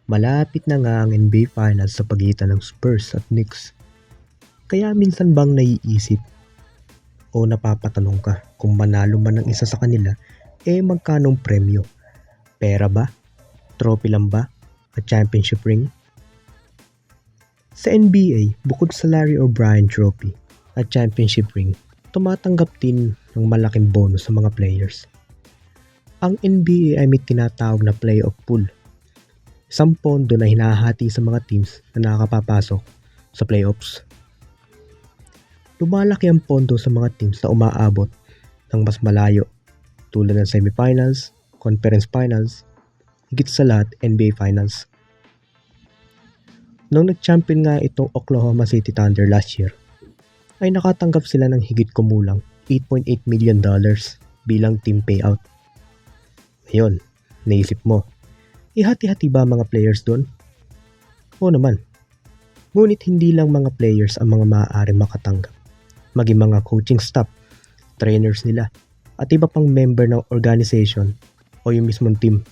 Malapit na nga ang NBA Finals sa pagitan ng Spurs at Knicks. Kaya minsan bang naiisip o napapatanong ka kung manalo man ang isa sa kanila, magkanong premyo? Pera ba? Trophy lang ba? At championship ring? Sa NBA, bukod sa Larry O'Brien Trophy at championship ring, tumatanggap din ng malaking bonus sa mga players. Ang NBA ay may tinatawag na playoff pool. Isang pondo na hinahati sa mga teams na nakakapapasok sa playoffs. Lumalaki ang pondo sa mga teams na umaabot ng mas malayo tulad ng semifinals, conference finals, higit sa lahat NBA Finals. Nung nag-champion nga itong Oklahoma City Thunder last year, ay nakatanggap sila ng higit kumulang $8.8 million bilang team payout. Ngayon, naisip mo, ihati-hati ba mga players doon? Oo naman. Ngunit hindi lang mga players ang mga maaaring makatanggap, maging mga coaching staff, trainers nila, at iba pang member ng organization o yung mismong team.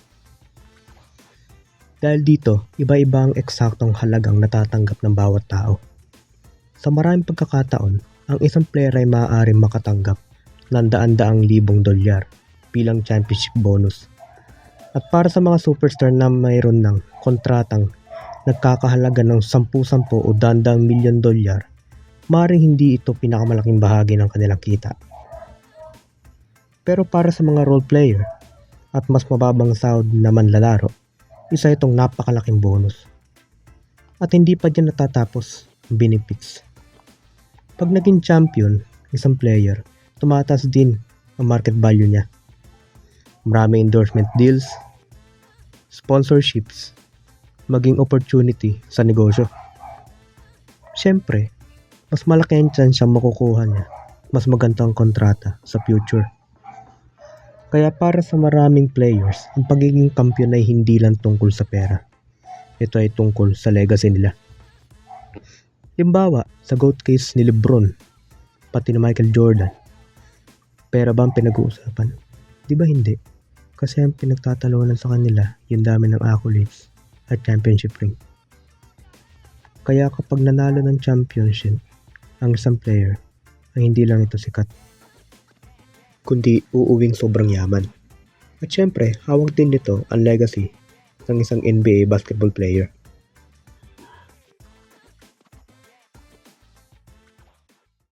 Dahil dito, iba-iba ang eksaktong halagang natatanggap ng bawat tao. Sa maraming pagkakataon, ang isang player ay maaaring makatanggap ng daan-daang libong dolyar bilang championship bonus. At para sa mga superstar na mayroon ng kontratang nagkakahalaga ng 10-10 o daan-daang milyon dolyar, maaaring hindi ito pinakamalaking bahagi ng kanilang kita. Pero para sa mga role player at mas mababang sahod na manlalaro, isa itong napakalaking bonus. At hindi pa dyan natatapos ang benefits. Pag naging champion, isang player, tumataas din ang market value niya. Maraming endorsement deals, sponsorships, maging opportunity sa negosyo. Siyempre, mas malaki ang chance siyang makukuha niya, mas magandang kontrata sa future. Kaya para sa maraming players, ang pagiging kampiyon ay hindi lang tungkol sa pera. Ito ay tungkol sa legacy nila. Halimbawa, sa GOAT case ni LeBron, pati ni Michael Jordan, pera ba ang pinag-uusapan? Di ba hindi? Kasi ang pinagtatalunan sa kanila, yung dami ng accolades at championship ring. Kaya kapag nanalo ng championship ang isang player, ay hindi lang ito sikat, kundi uuwing sobrang yaman. At syempre, hawak din nito ang legacy ng isang NBA basketball player.